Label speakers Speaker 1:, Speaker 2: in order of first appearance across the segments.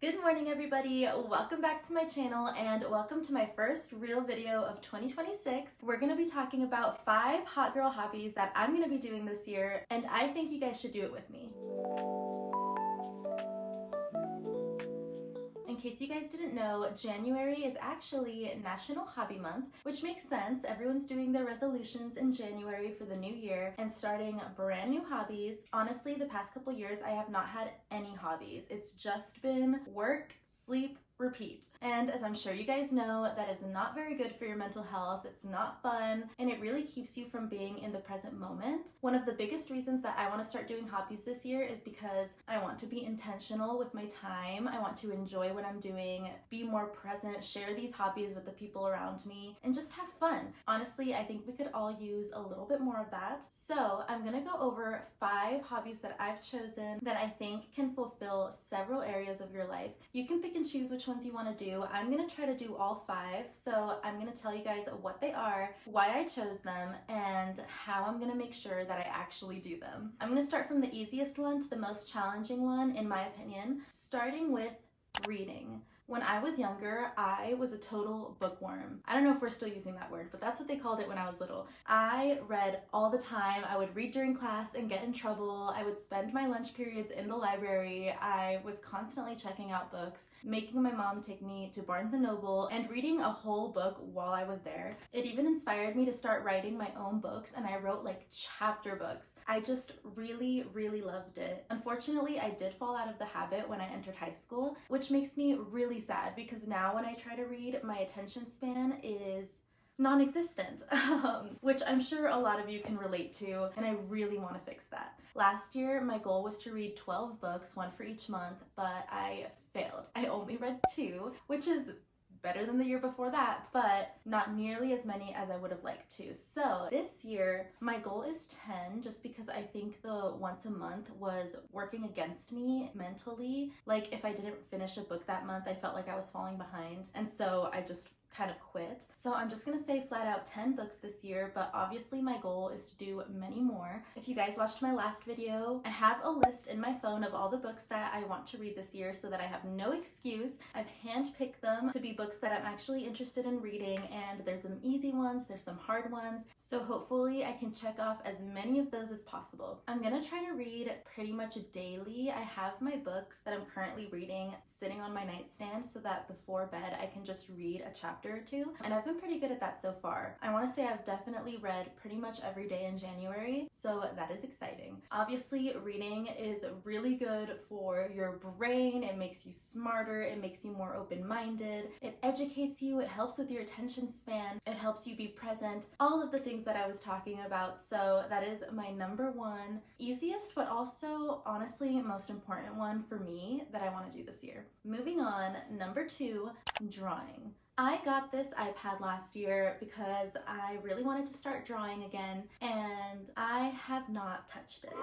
Speaker 1: Good morning everybody, welcome back to my channel and welcome to my first real video of 2026. We're going to be talking about 5 hot girl hobbies that I'm going to be doing this year and I think you guys should do it with me. In case you guys didn't know, January is actually National Hobby Month, which makes sense. Everyone's doing their resolutions in January for the new year and starting brand new hobbies. Honestly, the past couple years, I have not had any hobbies. It's just been work, sleep, repeat. And as I'm sure you guys know, that is not very good for your mental health. It's not fun, and it really keeps you from being in the present moment. One of the biggest reasons that I want to start doing hobbies this year is because I want to be intentional with my time. I want to enjoy what I'm doing, be more present, share these hobbies with the people around me, and just have fun. Honestly, I think we could all use a little bit more of that. So I'm gonna go over 5 hobbies that I've chosen that I think can fulfill several areas of your life. You can pick and choose which ones you want to do. I'm going to try to do all 5, so I'm going to tell you guys what they are, why I chose them, and how I'm going to make sure that I actually do them. I'm going to start from the easiest one to the most challenging one, in my opinion, starting with reading. When I was younger, I was a total bookworm. I don't know if we're still using that word, but that's what they called it when I was little. I read all the time. I would read during class and get in trouble. I would spend my lunch periods in the library. I was constantly checking out books, making my mom take me to Barnes & Noble and reading a whole book while I was there. It even inspired me to start writing my own books, and I wrote like chapter books. I just really loved it. Unfortunately, I did fall out of the habit when I entered high school, which makes me really sad because now when I try to read, my attention span is non-existent, which I'm sure a lot of you can relate to, and I really want to fix that. Last year, my goal was to read 12 books, one for each month, but I failed. I only read 2, which is better than the year before that, but not nearly as many as I would have liked to. So this year, my goal is 10, just because I think the once a month was working against me mentally. Like if I didn't finish a book that month, I felt like I was falling behind. And so I just kind of quit. So I'm just gonna say flat out 10 books this year, but obviously my goal is to do many more. If you guys watched my last video, I have a list in my phone of all the books that I want to read this year so that I have no excuse. I've handpicked them to be books that I'm actually interested in reading, and there's some easy ones, there's some hard ones, so hopefully I can check off as many of those as possible. I'm gonna try to read pretty much daily. I have my books that I'm currently reading sitting on my nightstand so that before bed I can just read a chapter or 2, and I've been pretty good at that so far. I want to say I've definitely read pretty much every day in January, so that is exciting. Obviously, reading is really good for your brain. It makes you smarter, it makes you more open-minded, it educates you, it helps with your attention span, it helps you be present, all of the things that I was talking about. So that is my number 1 easiest, but also honestly most important one for me that I want to do this year. Moving on, number 2, drawing. I got this iPad last year because I really wanted to start drawing again, and I have not touched it,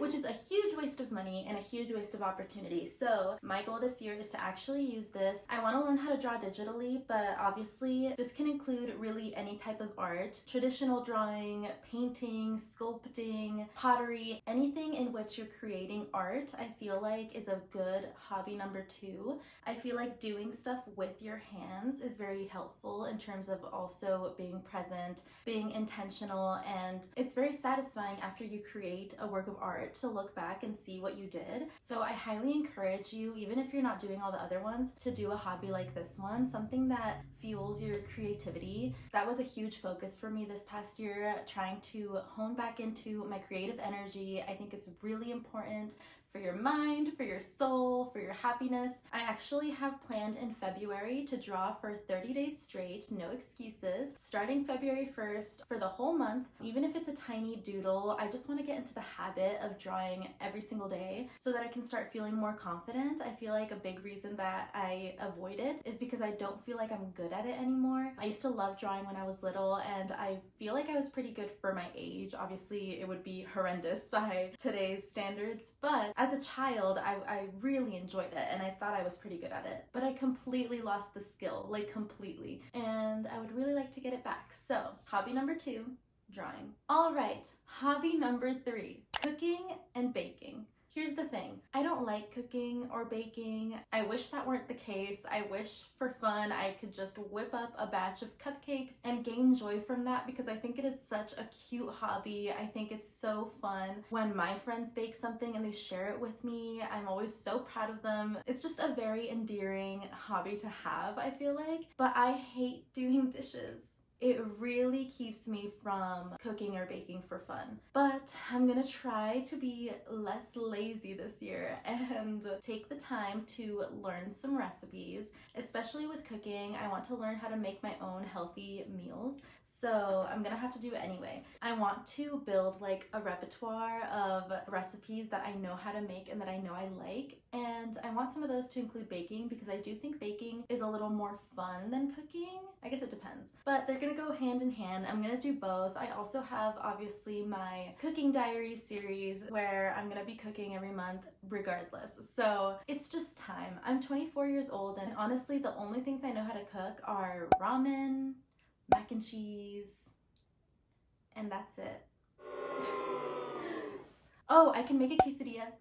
Speaker 1: which is a huge waste of money and a huge waste of opportunity. So my goal this year is to actually use this. I want to learn how to draw digitally, but obviously this can include really any type of art: traditional drawing, painting, sculpting, pottery, anything in which you're creating art. I feel like is a good hobby number 2. I feel like doing stuff with your hands is very helpful in terms of also being present, being intentional, and it's very satisfying after you create a work of art to look back and see what you did. So I highly encourage you, even if you're not doing all the other ones, to do a hobby like this one, something that fuels your creativity. That was a huge focus for me this past year, trying to hone back into my creative energy. I think it's really important for your mind, for your soul, for your happiness. I actually have planned in February to draw for 30 days straight, no excuses, starting February 1st for the whole month. Even if it's a tiny doodle, I just want to get into the habit of drawing every single day so that I can start feeling more confident. I feel like a big reason that I avoid it is because I don't feel like I'm good at it anymore. I used to love drawing when I was little, and I feel like I was pretty good for my age. Obviously, it would be horrendous by today's standards, but as a child, I really enjoyed it and I thought I was pretty good at it, but I completely lost the skill, like completely, and I would really like to get it back. So hobby number 2, drawing. All right, hobby number 3, cooking and baking. Here's the thing, I don't like cooking or baking. I wish that weren't the case. I wish for fun I could just whip up a batch of cupcakes and gain joy from that, because I think it is such a cute hobby. I think it's so fun when my friends bake something and they share it with me. I'm always so proud of them. It's just a very endearing hobby to have, I feel like. But I hate doing dishes. It really keeps me from cooking or baking for fun. But I'm gonna try to be less lazy this year and take the time to learn some recipes, especially with cooking. I want to learn how to make my own healthy meals. So I'm gonna have to do it anyway. I want to build like a repertoire of recipes that I know how to make and that I know I like. And I want some of those to include baking, because I do think baking is a little more fun than cooking. I guess it depends. But they're gonna go hand in hand. I'm gonna do both. I also have obviously my cooking diary series where I'm gonna be cooking every month regardless. So it's just time. I'm 24 years old, and honestly the only things I know how to cook are ramen, mac and cheese, and that's it. Oh, I can make a quesadilla.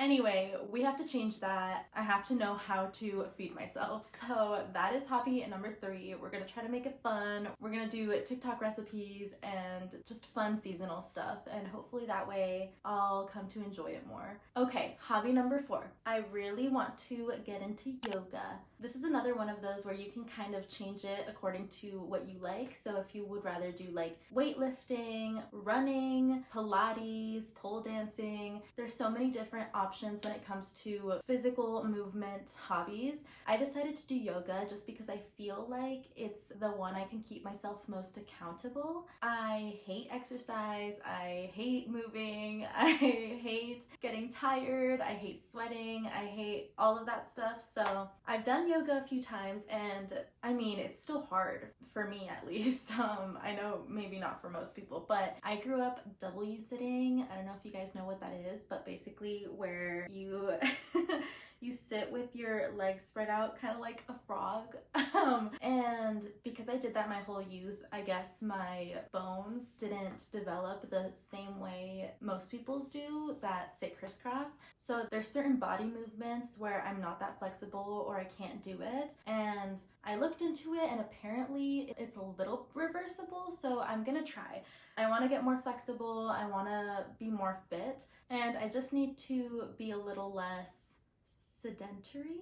Speaker 1: Anyway, we have to change that. I have to know how to feed myself. So that is hobby number 3. We're gonna try to make it fun. We're gonna do TikTok recipes and just fun seasonal stuff. And hopefully that way I'll come to enjoy it more. Okay, hobby number 4. I really want to get into yoga. This is another one of those where you can kind of change it according to what you like. So if you would rather do like weightlifting, running, Pilates, pole dancing, there's so many different options when it comes to physical movement hobbies. I decided to do yoga just because I feel like it's the one I can keep myself most accountable. I hate exercise, I hate moving, I hate getting tired, I hate sweating, I hate all of that stuff. So I've done yoga a few times, and I mean, it's still hard for me at least. I know maybe not for most people, but I grew up W sitting. I don't know if you guys know what that is, but basically where you you sit with your legs spread out kind of like a frog. And because I did that my whole youth, I guess my bones didn't develop the same way most people's do that sit crisscross. So there's certain body movements where I'm not that flexible or I can't do it. And I looked into it, and apparently it's a little reversible, so I'm gonna try. I want to get more flexible, I want to be more fit, and I just need to be a little less sedimentary?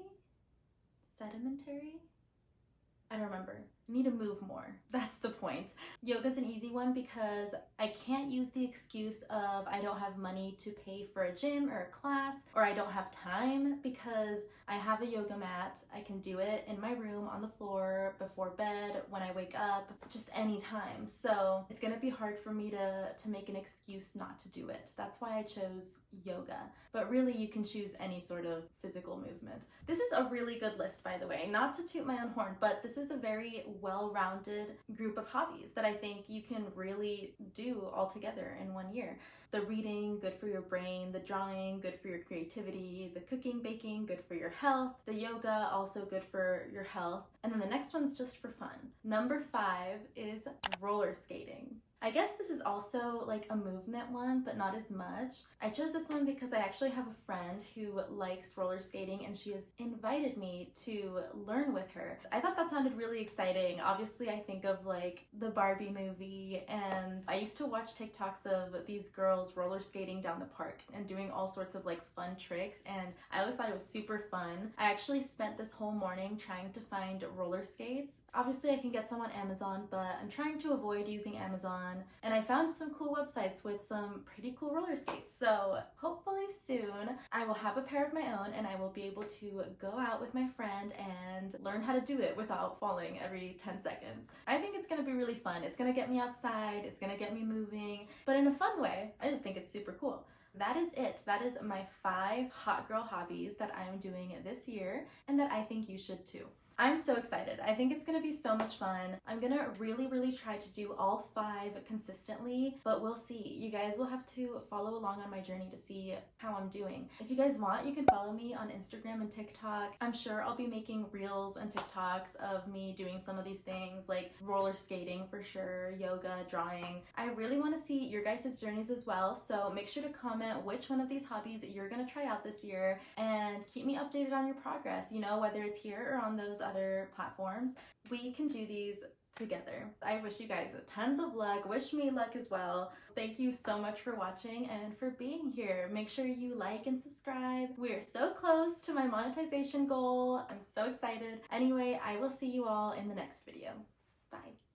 Speaker 1: I don't remember. I need to move more. That's the point. Yoga's an easy one because I can't use the excuse of I don't have money to pay for a gym or a class, or I don't have time, because I have a yoga mat. I can do it in my room, on the floor, before bed, when I wake up, just any time. So it's gonna be hard for me to make an excuse not to do it. That's why I chose yoga. But really, you can choose any sort of physical movement. This is a really good list, by the way. Not to toot my own horn, but this is a very well-rounded group of hobbies that I think you can really do all together in one year. The reading, good for your brain. The drawing, good for your creativity. The cooking, baking, good for your health. The yoga, also good for your health. And then the next one's just for fun. Number 5 is roller skating. I guess this is also like a movement one, but not as much. I chose this one because I actually have a friend who likes roller skating, and she has invited me to learn with her. I thought that sounded really exciting. Obviously, I think of like the Barbie movie, and I used to watch TikToks of these girls roller skating down the park and doing all sorts of like fun tricks, and I always thought it was super fun. I actually spent this whole morning trying to find roller skates. Obviously, I can get some on Amazon, but I'm trying to avoid using Amazon, and I found some cool websites with some pretty cool roller skates. So hopefully soon I will have a pair of my own, and I will be able to go out with my friend and learn how to do it without falling every 10 seconds. I think it's gonna be really fun. It's gonna get me outside, it's gonna get me moving, but in a fun way. I just think it's super cool. That is it. That is my 5 hot girl hobbies that I'm doing this year, and that I think you should too. I'm so excited. I think it's gonna be so much fun. I'm gonna really try to do all 5 consistently, but we'll see. You guys will have to follow along on my journey to see how I'm doing. If you guys want, you can follow me on Instagram and TikTok. I'm sure I'll be making reels and TikToks of me doing some of these things, like roller skating for sure, yoga, drawing. I really want to see your guys' journeys as well, so make sure to comment which one of these hobbies you're gonna try out this year and keep me updated on your progress, you know, whether it's here or on those other platforms. We can do these together. I wish you guys tons of luck. Wish me luck as well. Thank you so much for watching and for being here. Make sure you like and subscribe. We are so close to my monetization goal. I'm so excited. Anyway, I will see you all in the next video. Bye.